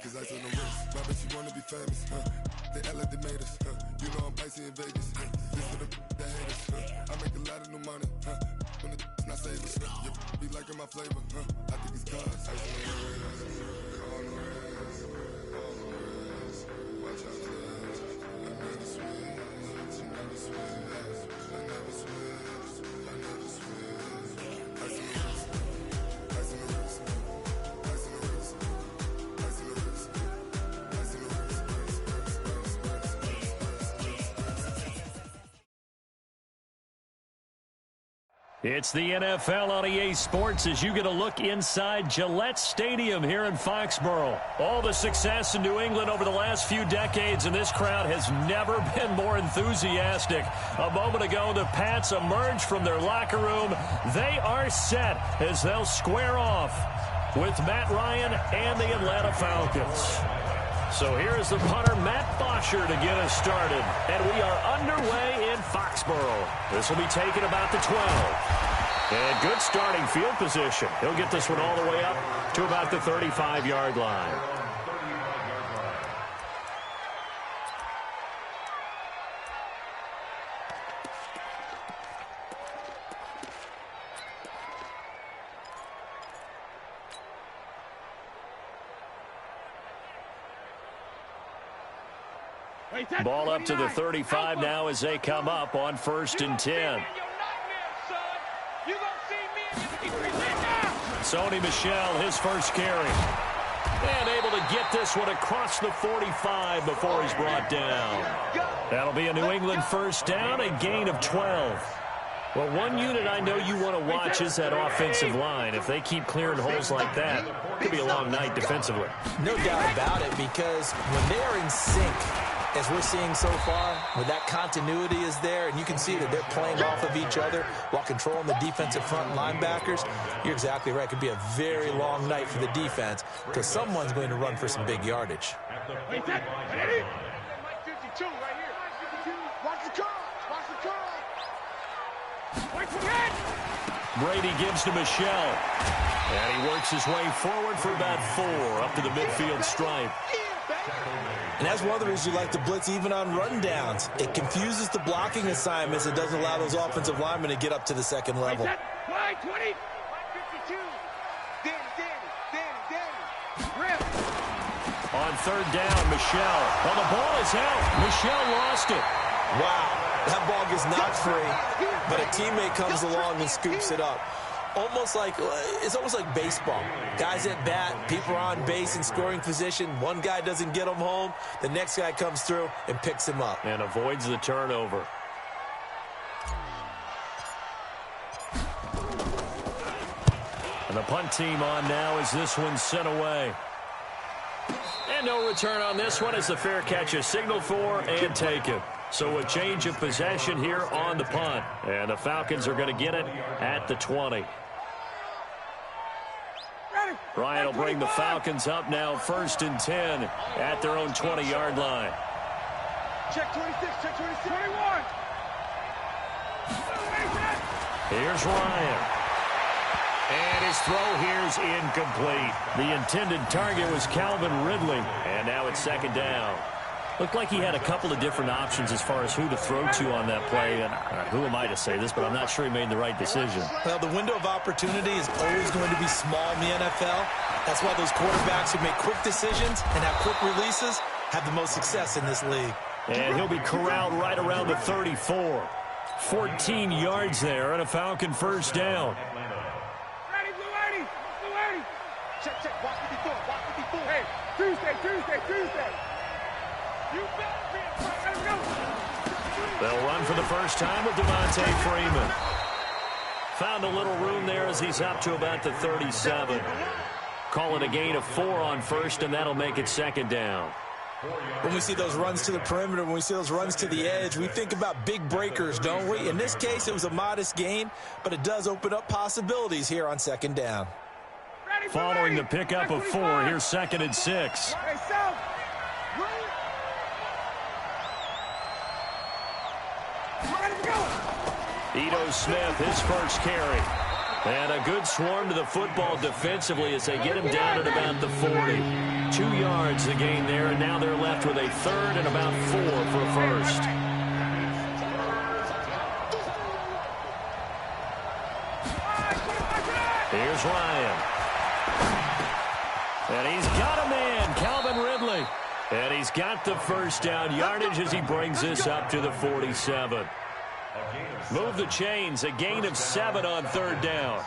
Cause ice on the wrist. My bitch, you wanna be famous, They act like they made us, You know I'm icy in Vegas, This for the that hate us, I make a lot of new money, When the not savers, You be liking my flavor, I think it's cause ice on the wrist, on the wrist, on the wrist. Watch out, cuz I never switch, I never switch, I never switch, I never switch. Ice on the wrist, ice on the wrist, ice on the wrist, ice on the wrist, ice on the wrist, It's the NFL on EA Sports as you get a look inside Gillette Stadium here in Foxborough. All the success in New England over the last few decades, and this crowd has never been more enthusiastic. A moment ago, the Pats emerged from their locker room. They are set as they'll square off with Matt Ryan and the Atlanta Falcons. So here's the punter, Matt Bosher, to get us started. And we are underway in Foxborough. This will be taken about the 12. And good starting field position. He'll get this one all the way up to about the 35-yard line. Ball up to the 35 now as they come up on 1st and 10. Sony Michel, his first carry. And able to get this one across the 45 before he's brought down. That'll be a New England first down, a gain of 12. Well, one unit I know you want to watch is that offensive line. If they keep clearing holes like that, it could be a long night defensively. No doubt about it, because when they are in sync, as we're seeing so far, where that continuity is there, and you can see that they're playing off of each other while controlling the defensive front linebackers, you're exactly right. It could be a very long night for the defense because someone's going to run for some big yardage. Watch the curl. Brady gives to Michel. And he works his way forward for about 4 up to the midfield stripe. And that's one of the reasons you like to blitz even on rundowns. It confuses the blocking assignments. It doesn't allow those offensive linemen to get up to the second level. On 3rd down, Michel. Well, the ball is out. Michel lost it. Wow, that ball gets knocked free, but a teammate comes along and scoops it up. It's almost like baseball. Guys at bat, people are on base in scoring position. One guy doesn't get him home. The next guy comes through and picks him up. And avoids the turnover. And the punt team on now as this one's sent away. And no return on this one as the fair catch is signaled for and taken. So a change of possession here on the punt. And the Falcons are going to get it at the 20. Ryan will bring the Falcons up now 1st and 10 at their own 20-yard line. Check 26, check 26. 21. Here's Ryan. And his throw here's incomplete. The intended target was Calvin Ridley. And now it's 2nd down. Looked like he had a couple of different options as far as who to throw to on that play. And who am I to say this, but I'm not sure he made the right decision. Well, the window of opportunity is always going to be small in the NFL. That's why those quarterbacks who make quick decisions and have quick releases have the most success in this league. And he'll be corralled right around the 34. 14 yards there and a Falcon first down. Ready, Blue 80. Blue 80. Check, check. Watch 54. Watch 54. Hey, Tuesday. They'll run for the first time with Devontae Freeman. Found a little room there as he's up to about the 37. Call it a gain of 4 on 1st, and that'll make it 2nd down. When we see those runs to the perimeter, when we see those runs to the edge, we think about big breakers, don't we? In this case, it was a modest gain, but it does open up possibilities here on 2nd down. Following the pickup of 4, here's 2nd and 6. Ready to go. Ito Smith, his first carry. And a good swarm to the football defensively as they get him down at about the 40. 2 yards the gain there, and now they're left with a third and about 4 for a first. Here's Ryan. And he's got a man, Calvin Ridley. And he's got the first down yardage as he brings this up to the 47. Move the chains, a gain of 7 on third down.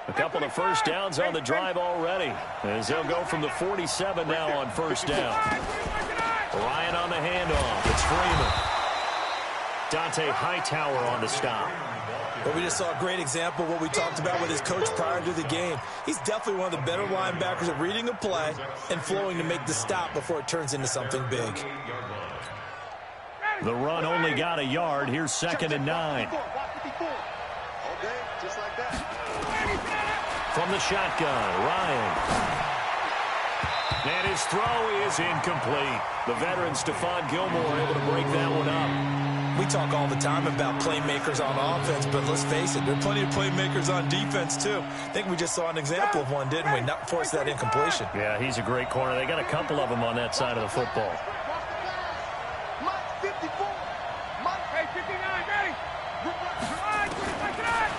A couple of first downs on the drive already, as they'll go from the 47 now on first down. Ryan on the handoff. It's Freeman. Dante Hightower on the stop. Well, we just saw a great example of what we talked about with his coach prior to the game. He's definitely one of the better linebackers at reading a play and flowing to make the stop before it turns into something big. The run only got a yard. Here's 2nd and 9. From the shotgun, Ryan. And his throw is incomplete. The veteran Stephon Gilmore able to break that one up. We talk all the time about playmakers on offense, but let's face it, there are plenty of playmakers on defense, too. I think we just saw an example of one, didn't we? Not force that incompletion. Yeah, he's a great corner. They got a couple of them on that side of the football.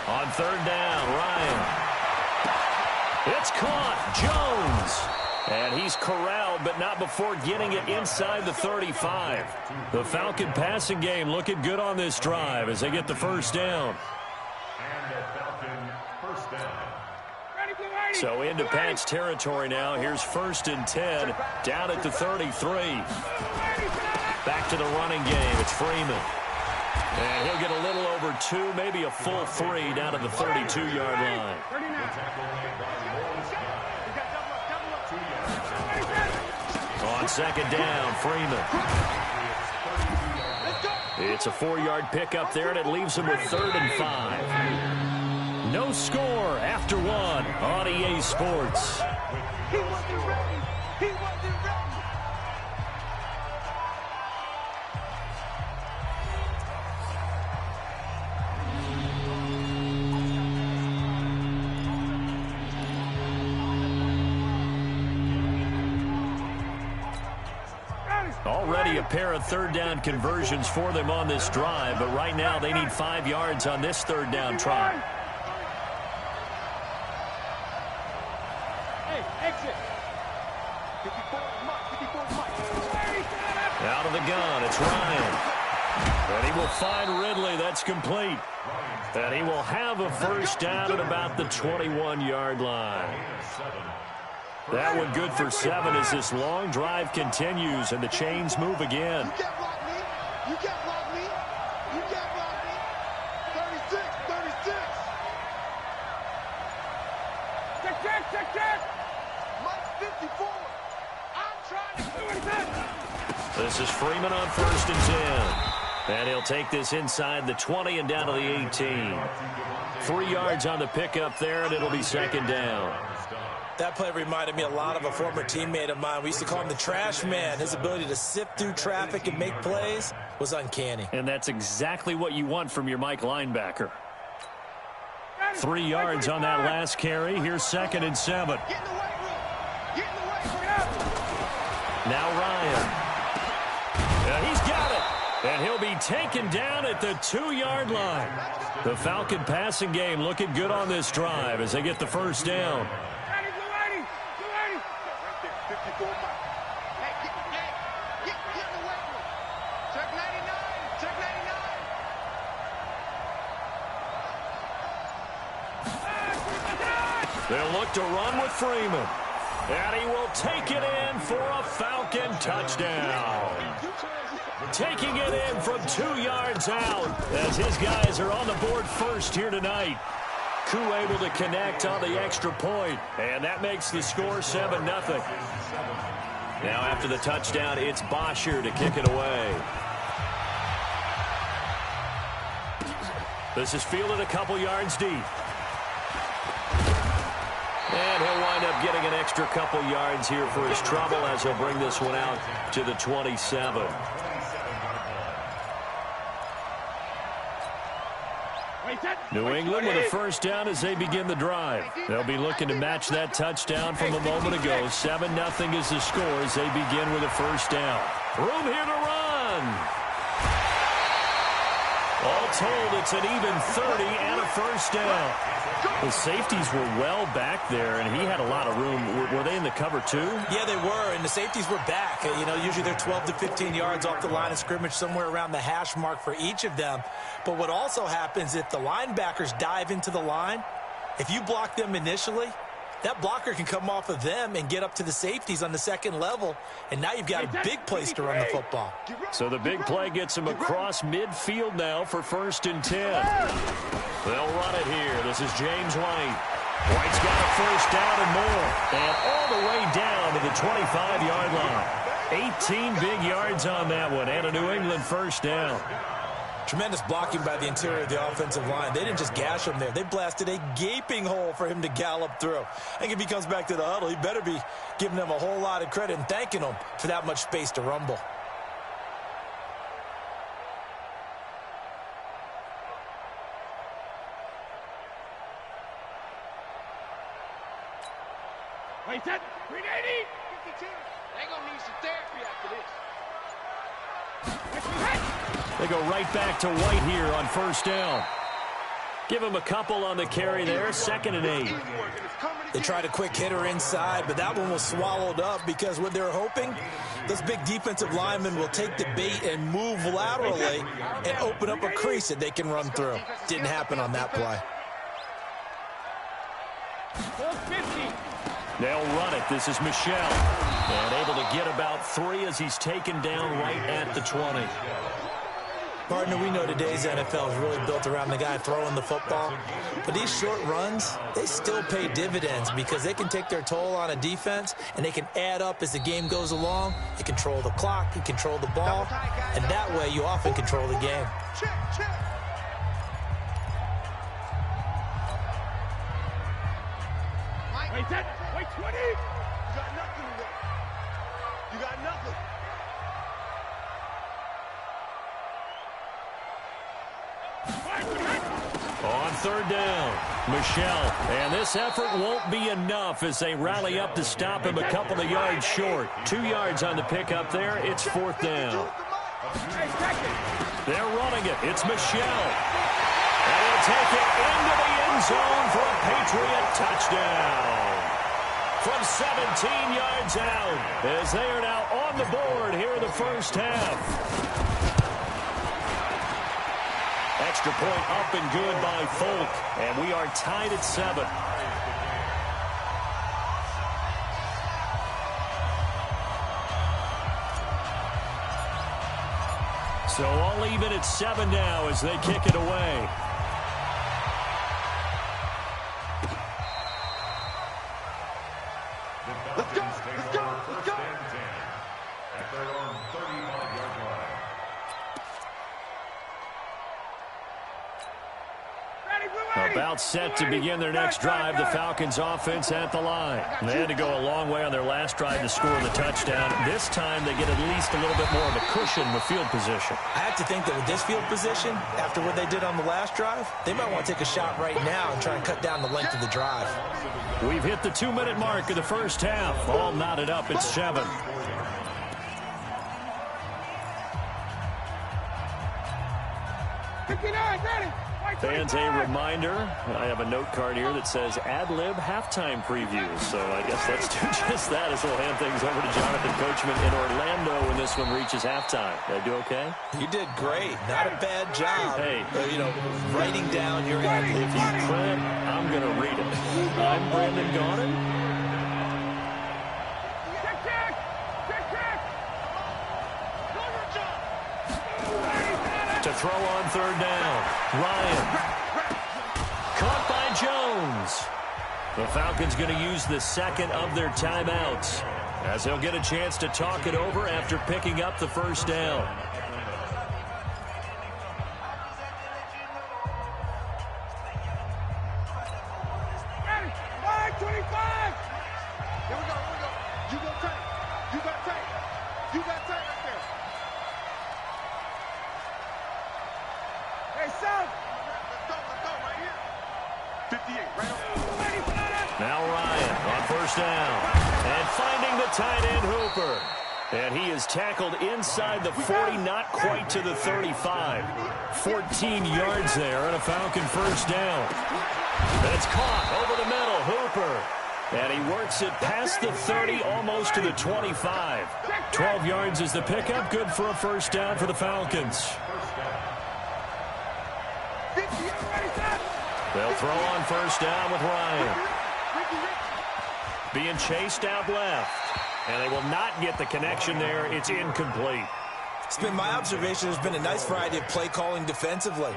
On third down, Ryan. It's caught. Jones. And he's corralled, but not before getting it inside the 35. The Falcon passing game looking good on this drive as they get the first down. So into Pats territory now. Here's 1st and 10, down at the 33. Back to the running game. It's Freeman. And he'll get a little over 2, maybe a full 3 down to the 32-yard line. On 2nd down, Freeman. It's a 4-yard pickup there, and it leaves him with 3rd and 5. No score after 1 on EA Sports. He wasn't ready. He wasn't ready. Already a pair of third down conversions for them on this drive, but right now they need 5 yards on this third down try. Out of the gun, it's Ryan. And he will find Ridley. That's complete. And he will have a first down at about the 21-yard line. That one good for 7 as this long drive continues and the chains move again. You can't block me. You can't block me. You can't block me. 36. Check. Mike 54. I'm trying to do it. This is Freeman on 1st and 10. And he'll take this inside the 20 and down to the 18. 3 yards on the pickup there, and it'll be 2nd down. That play reminded me a lot of a former teammate of mine. We used to call him the trash man. His ability to sift through traffic and make plays was uncanny. And that's exactly what you want from your Mike linebacker. 3 yards on that last carry. Here's 2nd and 7. Get in the weight room. Now Ryan. He's got it. And he'll be taken down at the 2-yard line. The Falcon passing game looking good on this drive as they get the first down. They'll look to run with Freeman. And he will take it in for a Falcon touchdown. Taking it in from 2 yards out as his guys are on the board first here tonight. Koo able to connect on the extra point, and that makes the score 7-0. Now after the touchdown, it's Bosher to kick it away. This is fielded a couple yards deep. And he'll wind up getting an extra couple yards here for his trouble as he'll bring this one out to the 27. New England with a first down as they begin the drive. They'll be looking to match that touchdown from a moment ago. 7-0 is the score as they begin with a first down. Room here to run. All told, it's an even 30 and a first down. The safeties were well back there, and he had a lot of room. Were they in the cover too? Yeah, they were, and the safeties were back. You know, usually they're 12 to 15 yards off the line of scrimmage, somewhere around the hash mark for each of them. But what also happens if the linebackers dive into the line, if you block them initially, that blocker can come off of them and get up to the safeties on the second level, and now you've got a big place to run the football. So the big play gets him across midfield now for 1st and 10. They'll run it here. This is James White. White's got a first down and more, and all the way down to the 25-yard line. 18 big yards on that one, and a New England first down. Tremendous blocking by the interior of the offensive line. They didn't just gash him there. They blasted a gaping hole for him to gallop through. I think if he comes back to the huddle, he better be giving them a whole lot of credit and thanking them for that much space to rumble. Wait, that 380. They're going to need some therapy after this. They go right back to White here on first down. Give him a couple on the carry there, 2nd and 8. They tried a quick hitter inside, but that one was swallowed up because what they're hoping, this big defensive lineman will take the bait and move laterally and open up a crease that they can run through. Didn't happen on that play. 450. They'll run it. This is Michel. And able to get about 3 as he's taken down right at the 20. Partner, we know today's NFL is really built around the guy throwing the football. But these short runs, they still pay dividends because they can take their toll on a defense and they can add up as the game goes along. You control the clock, you control the ball, and that way you often control the game. Wait, that. Wait, 20. You got nothing today. You got nothing. On 3rd down, Michel. And this effort won't be enough as they rally up to stop him a couple of yards short. 2 yards on the pickup there. It's 4th down. They're running it. It's Michel. And he'll take it into the end zone for a Patriot touchdown. From 17 yards out as they are now on the board here in the first half. Extra point up and good by Folk, and we are tied at 7. So all even at 7 now as they kick it away. Let's go, let's go, let's go. About set to begin their next drive, the Falcons offense at the line. They had to go a long way on their last drive to score the touchdown. This time they get at least a little bit more of a cushion with field position. I have to think that with this field position, after what they did on the last drive, they might want to take a shot right now and try and cut down the length of the drive. We've hit the 2-minute mark of the first half. All knotted up at 7. Fans, a reminder, I have a note card here that says ad-lib halftime previews. So I guess let's do just that as we'll hand things over to Jonathan Coachman in Orlando when this one reaches halftime. Did I do okay? You did great. Not a bad job. Hey. Writing down your ad-lib. If you print, I'm going to read it. I'm Brandon Gaudin. To throw on 3rd down. Ryan. Caught by Jones. The Falcons going to use the second of their timeouts as they'll get a chance to talk it over after picking up the first down. Ready? 25. south. Let's go right here. 58, right over. Now Ryan on first down. And finding the tight end Hooper. And he is tackled inside the 40, not quite to the 35. 14 yards there and a Falcon first down. That's caught over the middle, Hooper. And he works it past the 30, almost to the 25. 12 yards is the pickup, good for a first down for the Falcons. They'll throw on first down with Ryan. Being chased out left. And they will not get the connection there. It's incomplete. It's been my observation there's been a nice variety of play calling defensively.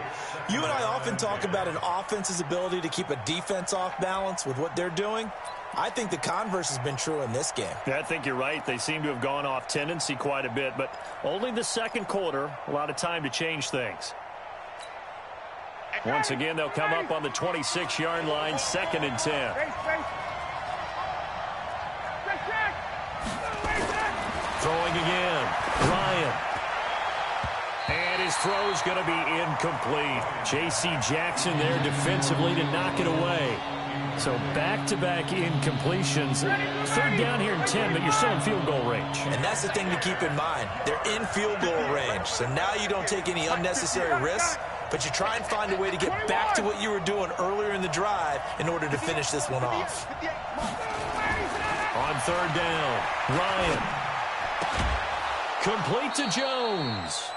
You and I often talk about an offense's ability to keep a defense off balance with what they're doing. I think the converse has been true in this game. Yeah, I think you're right. They seem to have gone off tendency quite a bit, but only the second quarter, a lot of time to change things. Once again, they'll come up on the 26-yard line, 2nd and 10. Throwing again, Ryan. And his throw's going to be incomplete. J.C. Jackson there defensively to knock it away. So back-to-back incompletions. 3rd down here in 10, but you're still in field goal range. And that's the thing to keep in mind. They're in field goal range. So now you don't take any unnecessary risks, but you try and find a way to get back to what you were doing earlier in the drive in order to finish this one off. On 3rd down, Ryan. Complete to Jones.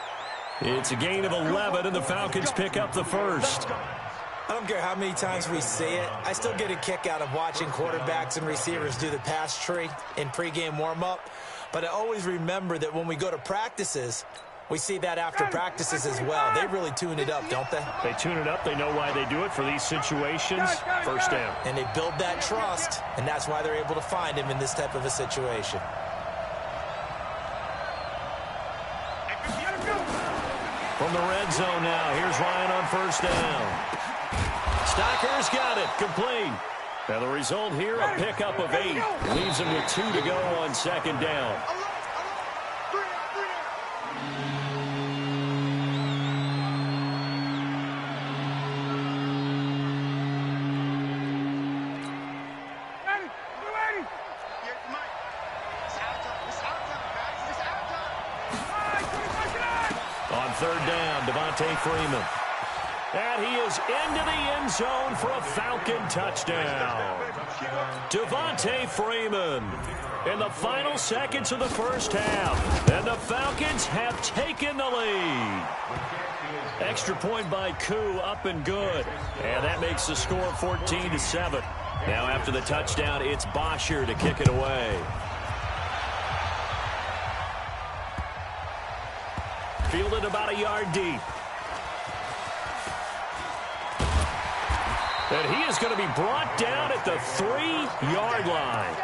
It's a gain of 11, and the Falcons pick up the first. I don't care how many times we see it. I still get a kick out of watching quarterbacks and receivers do the pass tree in pregame warm-up. But I always remember that when we go to practices, we see that after practices as well. They really tune it up, don't they? They tune it up. They know why they do it for these situations. First down. And they build that trust, and that's why they're able to find him in this type of a situation. From the red zone now, here's Ryan on first down. Stocker's got it, complete. Now the result here, a pickup of 8. Leaves him with 2 to go on 2nd down. On 3rd down, Freeman. And he is into the end zone for a Falcon touchdown. Devontae Freeman in the final seconds of the first half. And the Falcons have taken the lead. Extra point by Koo, up and good. And that makes the score 14-7. Now after the touchdown, it's Bosher to kick it away. Fielded about a yard deep. And he is going to be brought down at the 3-yard line.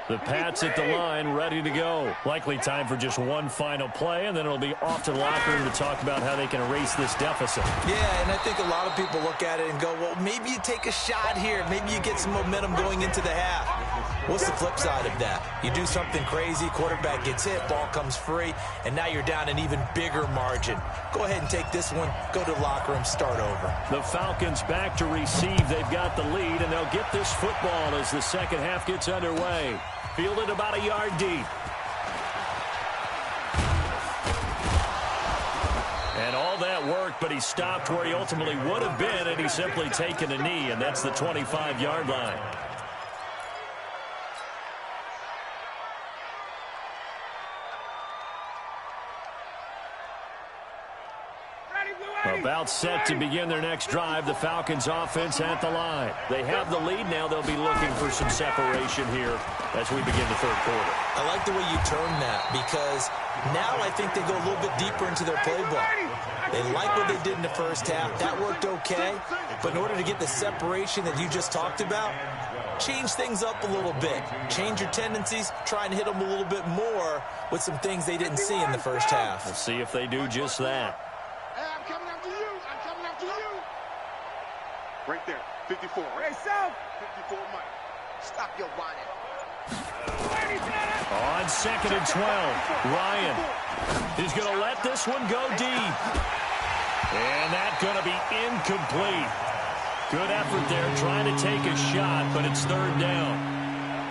The Pats at the line, ready to go. Likely time for just one final play, and then it'll be off to the locker room to talk about how they can erase this deficit. Yeah, and I think a lot of people look at it and go, well, maybe you take a shot here. Maybe you get some momentum going into the half. What's the flip side of that? You do something crazy, quarterback gets hit, ball comes free, and now you're down an even bigger margin. Go ahead and take this one, go to the locker room, start over. The Falcons back to receive. They've got the lead, and they'll get this football as the second half gets underway. Fielded about a yard deep. And all that work, but he stopped where he ultimately would have been, and he's simply taken a knee, and that's the 25-yard line. About set to begin their next drive, the Falcons offense at the line. They have the lead now. They'll be looking for some separation here as we begin the third quarter. I like the way you term that because now I think they go a little bit deeper into their playbook. They like what they did in the first half. That worked okay. But in order to get the separation that you just talked about, change things up a little bit. Change your tendencies. Try and hit them a little bit more with some things they didn't see in the first half. We'll see if they do just that. Hey, I'm coming after you. I'm coming after you. Right there. 54. Hey, South. 54, Mike. Stop your whining. On 2nd and 12, Ryan is going to let this one go deep. And that's going to be incomplete. Good effort there trying to take a shot, but it's 3rd down.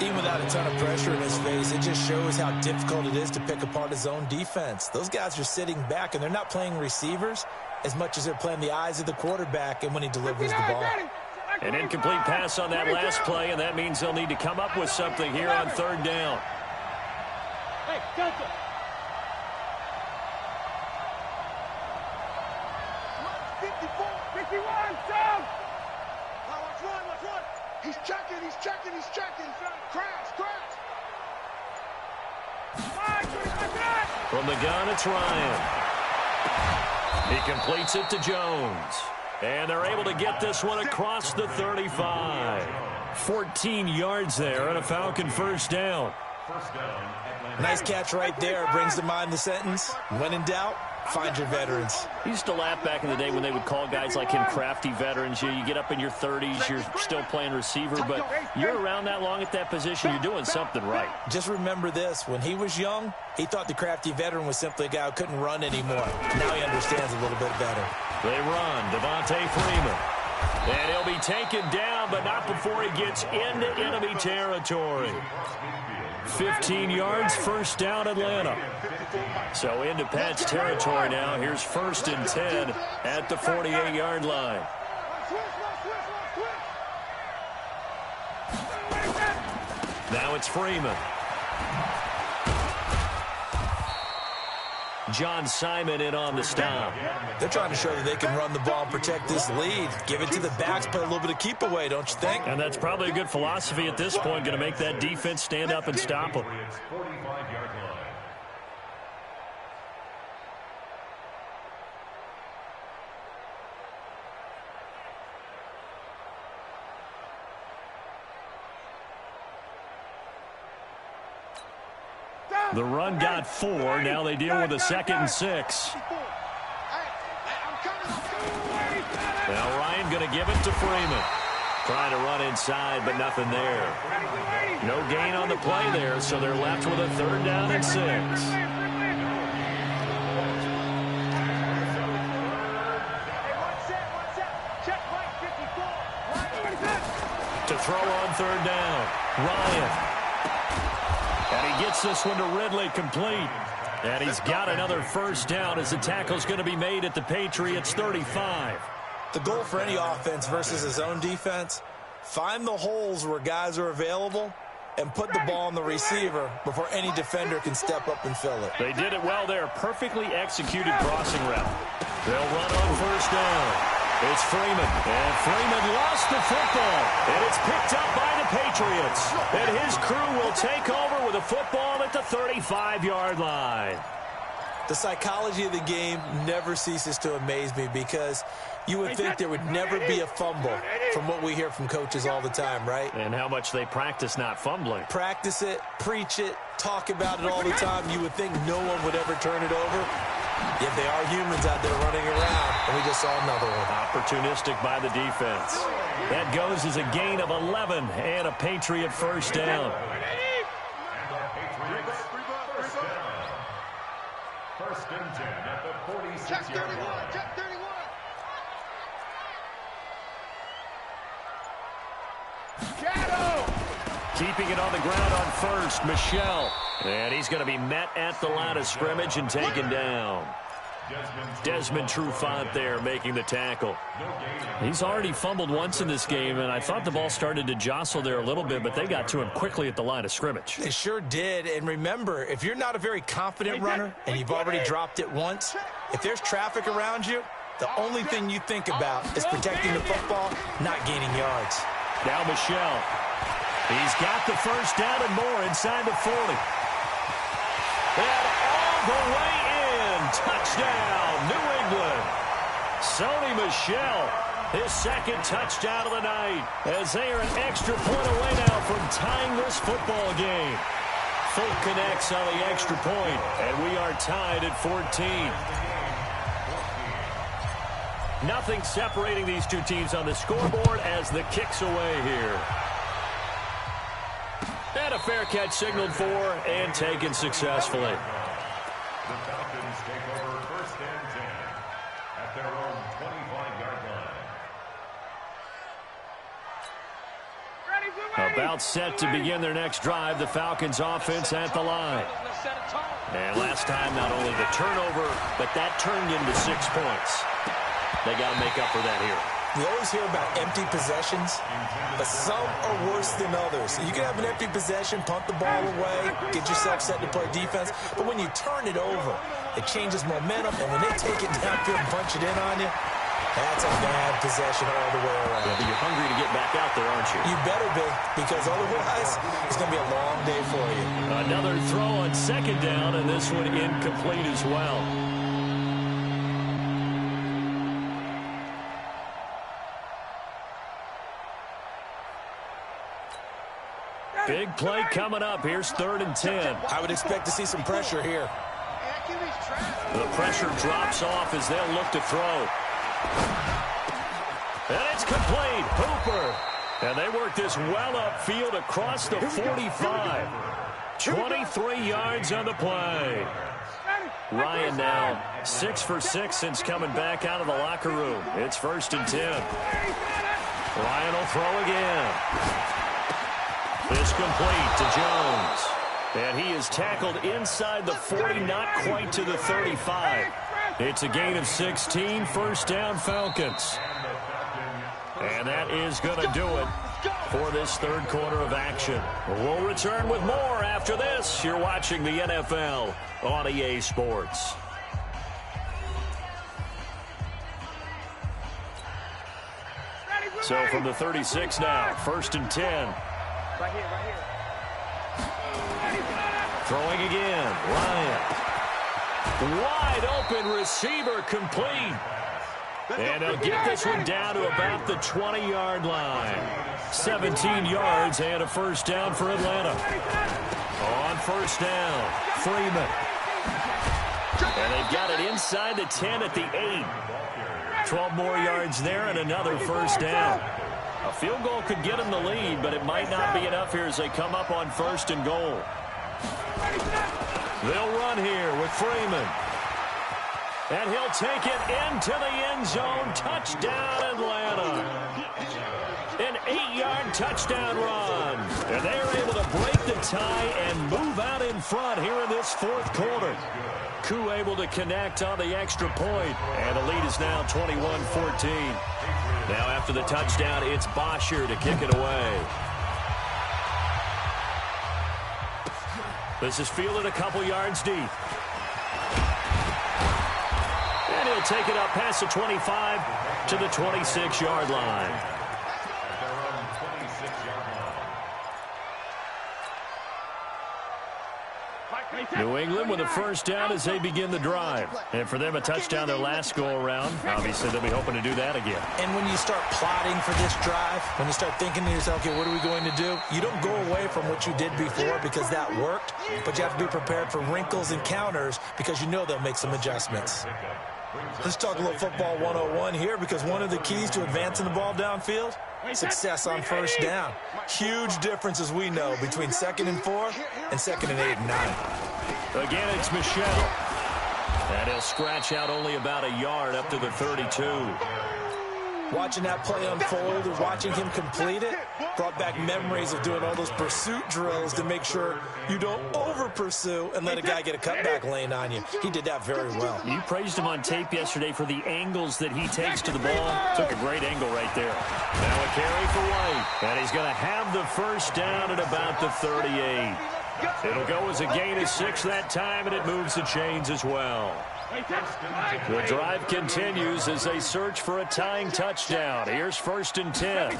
Even without a ton of pressure in his face, it just shows how difficult it is to pick apart his own defense. Those guys are sitting back, and they're not playing receivers as much as they're playing the eyes of the quarterback and when he delivers the ball. An incomplete pass on that last play, and that means they'll need to come up with something here on 3rd down. Hey, Delta. 51, South. Let's run. He's checking. Crash. From the gun, it's Ryan. He completes it to Jones. And they're able to get this one across the 35. 14 yards there and a Falcon 1st down. Nice catch right there. Brings to mind the sentence, when in doubt, find your veterans. I used to laugh back in the day when they would call guys like him crafty veterans. You get up in your 30s, you're still playing receiver, but you're around that long at that position, you're doing something right. Just remember this. When he was young, he thought the crafty veteran was simply a guy who couldn't run anymore. Now he understands a little bit better. They run. Devontae Freeman. And he'll be taken down, but not before he gets into enemy territory. 15 yards, 1st down, Atlanta. So into Pat's territory now. Here's 1st and 10 at the 48-yard line. Now it's Freeman. John Simon in on the stop. They're trying to show that they can run the ball and protect this lead. Give it to the backs, play a little bit of keep away, don't you think? And that's probably a good philosophy at this point, going to make that defense stand up and stop them. The run got 4. Now they deal with a 2nd and 6. Now Ryan going to give it to Freeman. Trying to run inside, but nothing there. No gain on the play there, so they're left with a 3rd down and 6. To throw on 3rd down, Ryan. And he gets this one to Ridley complete. And he's got another 1st down as the tackle's going to be made at the Patriots 35. The goal for any offense versus his own defense, find the holes where guys are available and put the ball on the receiver before any defender can step up and fill it. They did it well there. Perfectly executed crossing route. They'll run on 1st down. It's Freeman. And Freeman lost the football. And it's picked up by the Patriots. And his crew will take over with a football at the 35-yard line. The psychology of the game never ceases to amaze me because you would think there would never be a fumble from what we hear from coaches all the time, right? And how much they practice not fumbling. Practice it, preach it, talk about it all the time. You would think no one would ever turn it over. Yet they are humans out there running around, and we just saw another one. Opportunistic by the defense. That goes as a gain of 11 and a Patriot 1st down. First and 10 at the 46-yard line. Check 31. Shadow. Keeping it on the ground on 1st, Michelle. And he's going to be met at the line of scrimmage and taken down. Desmond Trufant there making the tackle. He's already fumbled once in this game, and I thought the ball started to jostle there a little bit, but they got to him quickly at the line of scrimmage. They sure did, and remember, if you're not a very confident runner and you've already dropped it once, if there's traffic around you, the only thing you think about is protecting the football, not gaining yards. Now Michelle. He's got the 1st down and more inside the 40. And all the way in. Touchdown, New England. Sony Michel, his 2nd touchdown of the night, as they are an extra point away now from tying this football game. Folk connects on the extra point, and we are tied at 14. Nothing separating these two teams on the scoreboard as the kick's away here. And a fair catch signaled for and taken successfully. The Falcons take over 1st and 10 at their own 25-yard line. About set to begin their next drive, the Falcons offense at the line. And last time, not only the turnover, but that turned into 6 points. They got to make up for that here. You always hear about empty possessions, but some are worse than others. You can have an empty possession, punt the ball away, get yourself set to play defense, but when you turn it over, it changes momentum, and when they take it downfield and punch it in on you, that's a bad possession all the way around. Yeah, but you're hungry to get back out there, aren't you? You better be, because otherwise it's going to be a long day for you. Another throw on 2nd down, and this one incomplete as well. Big play coming up. Here's 3rd and 10. I would expect to see some pressure here. The pressure drops off as they'll look to throw. And it's complete. Hooper. And they work this well upfield across the 45. 23 yards on the play. Ryan now 6 for 6 since coming back out of the locker room. It's 1st and 10. Ryan will throw again. It's complete to Jones. And he is tackled inside the 40, not quite to the 35. It's a gain of 16, 1st down Falcons. And that is going to do it for this 3rd quarter of action. We'll return with more after this. You're watching the NFL on EA Sports. So from the 36 now, 1st and 10. Right here. Throwing again, Ryan. Wide open receiver complete. And he'll get this one down to about the 20-yard line. 17 yards and a 1st down for Atlanta. On 1st down, Freeman. And they've got it inside the 10 at the 8. 12 more yards there and another 1st down. A field goal could get them the lead, but it might not be enough here as they come up on 1st and goal. They'll run here with Freeman. And he'll take it into the end zone. Touchdown, Atlanta. An 8-yard touchdown run. And they are able to break the tie and move out in front here in this 4th quarter. Koo able to connect on the extra point. And the lead is now 21-14. Now after the touchdown, it's Bosher to kick it away. This is fielded a couple yards deep. And he'll take it up past the 25 to the 26-yard line. New England with a 1st down as they begin the drive. And for them, a touchdown their last go-around. Obviously, they'll be hoping to do that again. And when you start plotting for this drive, when you start thinking to yourself, okay, what are we going to do? You don't go away from what you did before because that worked, but you have to be prepared for wrinkles and counters because you know they'll make some adjustments. Let's talk a little football 101 here because one of the keys to advancing the ball downfield, success on 1st down. Huge difference, as we know, between 2nd and 4 and 2nd and 8 and 9. Again, it's Michelle. And he'll scratch out only about a yard up to the 32. Watching that play unfold and watching him complete it brought back memories of doing all those pursuit drills to make sure you don't over-pursue and let a guy get a cutback lane on you. He did that very well. You praised him on tape yesterday for the angles that he takes to the ball. Took a great angle right there. Now a carry for White. And he's going to have the 1st down at about the 38. It'll go as a gain of 6 that time, and it moves the chains as well. The drive continues as they search for a tying touchdown. Here's 1st and 10.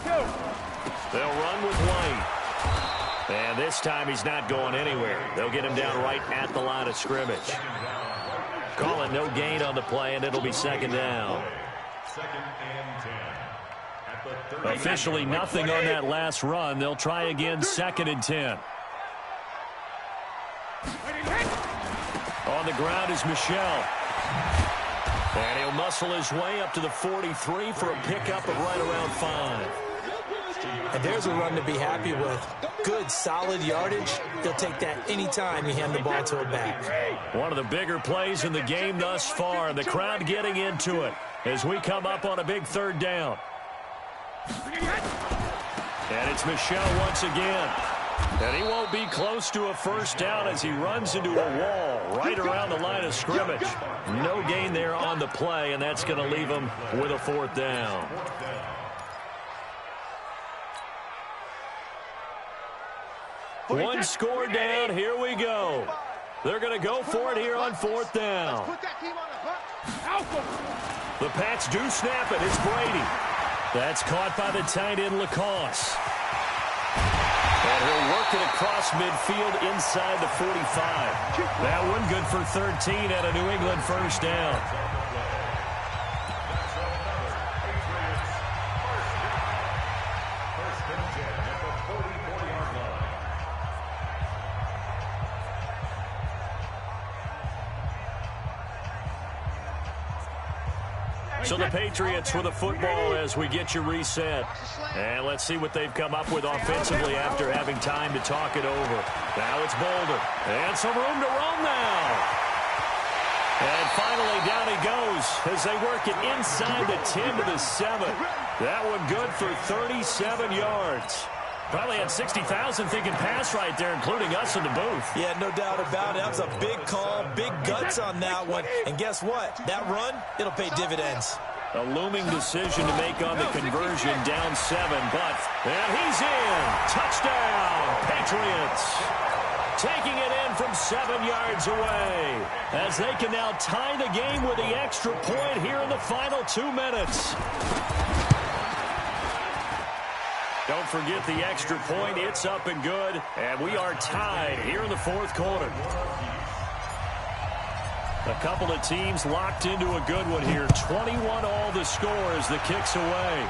They'll run with White. And this time he's not going anywhere. They'll get him down right at the line of scrimmage. Call it no gain on the play, and it'll be 2nd down. Officially nothing on that last run. They'll try again, 2nd and 10. On the ground is Michelle. And he'll muscle his way up to the 43 for a pickup of right around 5. And there's a run to be happy with. Good, solid yardage. He'll take that anytime you hand the ball to a back. One of the bigger plays in the game thus far. The crowd getting into it as we come up on a big 3rd down. And it's Michel once again. And he won't be close to a 1st down as he runs into a wall right around the line of scrimmage. No gain there on the play, and that's going to leave him with a 4th down. One score down. Here we go. They're going to go for it here on 4th down. The Pats do snap it. It's Brady. That's caught by the tight end, Lacoste. And he'll work it across midfield inside the 45. That one good for 13 at a New England 1st down. So the Patriots with a football as we get you reset. And let's see what they've come up with offensively after having time to talk it over. Now it's Boulder. And some room to roam now. And finally down he goes as they work it inside the 10 to the 7. That one good for 37 yards. Probably had 60,000 thinking pass right there, including us in the booth. Yeah, no doubt about it. That was a big call, big guts on that one. And guess what? That run, it'll pay dividends. A looming decision to make on the conversion, down 7, and he's in. Touchdown, Patriots. Taking it in from 7 yards away as they can now tie the game with the extra point here in the final 2 minutes. Don't forget the extra point. It's up and good. And we are tied here in the 4th quarter. A couple of teams locked into a good one here. 21 all the score as the kick's away.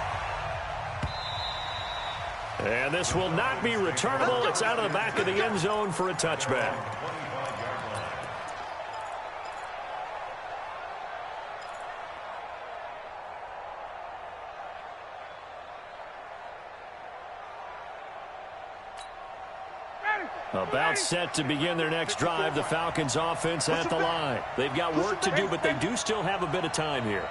And this will not be returnable. It's out of the back of the end zone for a touchback. About set to begin their next drive, the Falcons offense at the line. They've got work to do, but they do still have a bit of time here.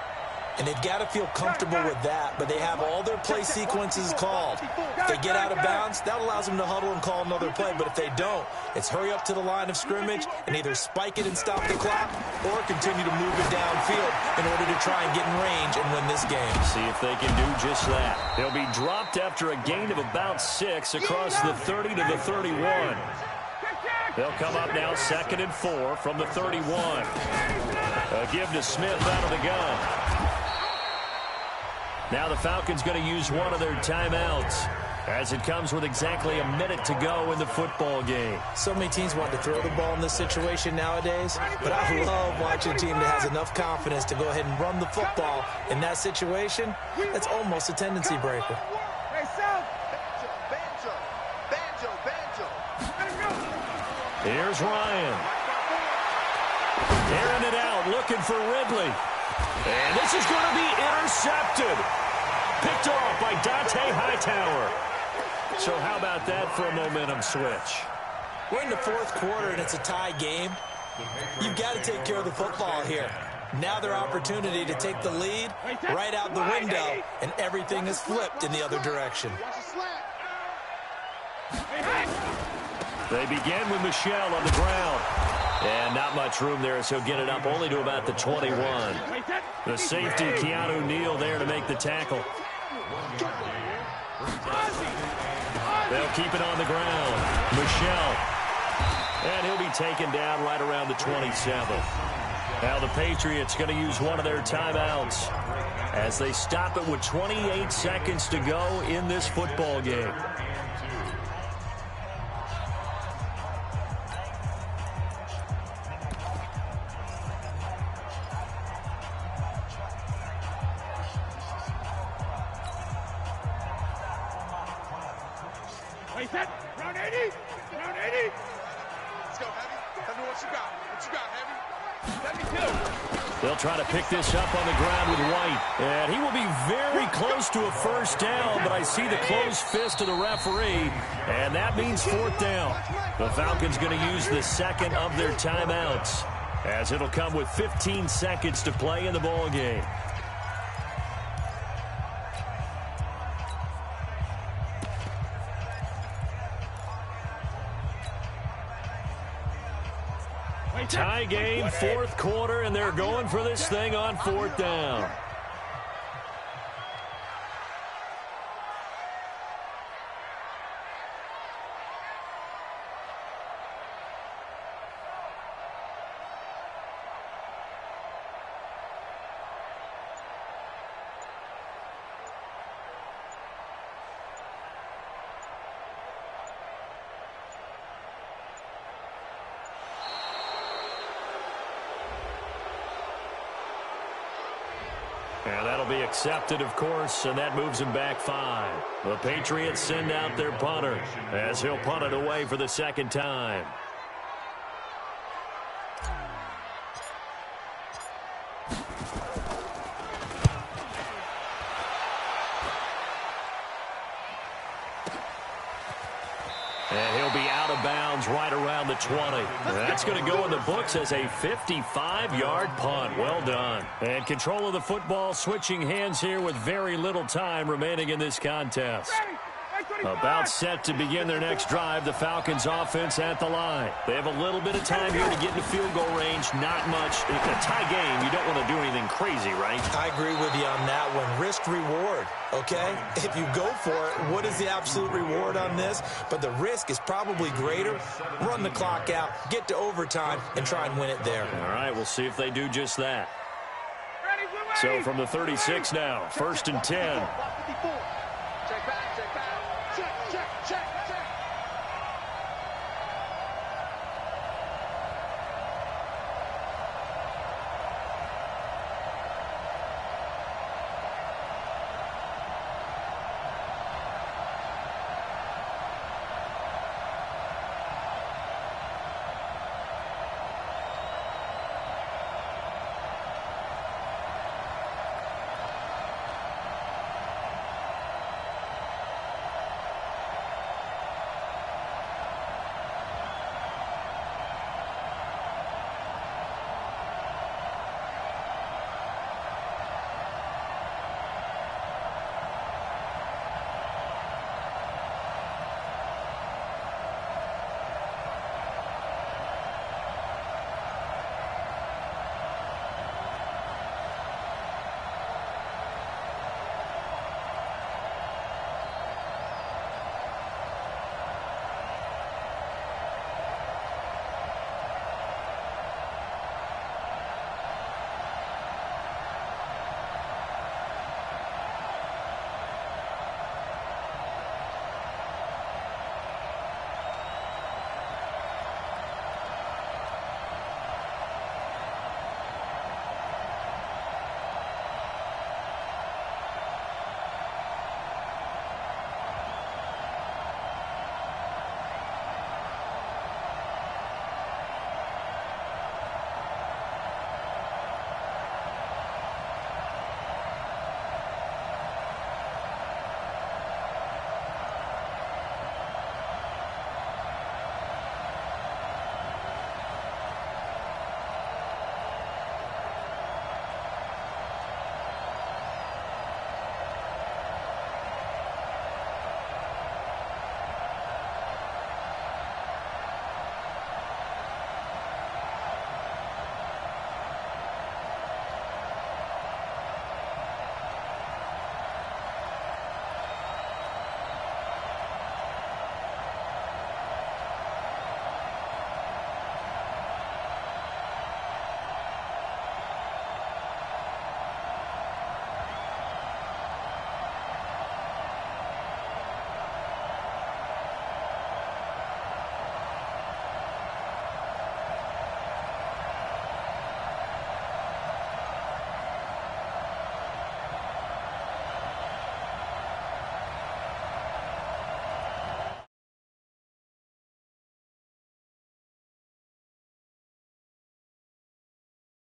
And they've got to feel comfortable with that, but they have all their play sequences called. If they get out of bounds, that allows them to huddle and call another play, but if they don't, it's hurry up to the line of scrimmage and either spike it and stop the clock or continue to move it downfield in order to try and get in range and win this game. See if they can do just that. They'll be dropped after a gain of about 6 across the 30 to the 31. They'll come up now 2nd and 4 from the 31. A give to Smith out of the gun. Now the Falcons going to use one of their timeouts as it comes with exactly a minute to go in the football game. So many teams want to throw the ball in this situation nowadays, but I love watching a team that has enough confidence to go ahead and run the football. In that situation, that's almost a tendency breaker. Here's Ryan. Airing it out, looking for Ridley. And this is going to be intercepted. Picked off by Dante Hightower. So how about that for a momentum switch? We're in the 4th quarter, and it's a tie game. You've got to take care of the football here. Now their opportunity to take the lead right out the window, and everything is flipped in the other direction. They begin with Michel on the ground. And not much room there, so get it up only to about the 21. The safety, Keanu Neal, there to make the tackle. They'll keep it on the ground. Michel. And he'll be taken down right around the 27. Now the Patriots going to use one of their timeouts as they stop it with 28 seconds to go in this football game. Round 80. Round 80. Let's go, Heavy. Tell me what you got. What you got, Heavy? They'll try to pick this up on the ground with White. And he will be very close to a first down, but I see the closed fist of the referee, and that means fourth down. The Falcons going to use the second of their timeouts, as it'll come with 15 seconds to play in the ball game. Tie game, fourth quarter, and they're going for this thing on fourth down. And that'll be accepted, of course, and that moves him back 5. The Patriots send out their punter as he'll punt it away for the second time. And he'll be out of bounds right around the 20. That's going to go in the books as a 55-yard punt. Well done. And control of the football switching hands here with very little time remaining in this contest. About set to begin their next drive, the Falcons offense at the line. They have a little bit of time here to get into field goal range. Not much. In a tie game, you don't want to do anything crazy, right? I agree with you on that one. Risk-reward, okay? If you go for it, what is the absolute reward on this? But the risk is probably greater. Run the clock out, get to overtime, and try and win it there. All right, we'll see if they do just that. So from the 36 now, 1st and 10.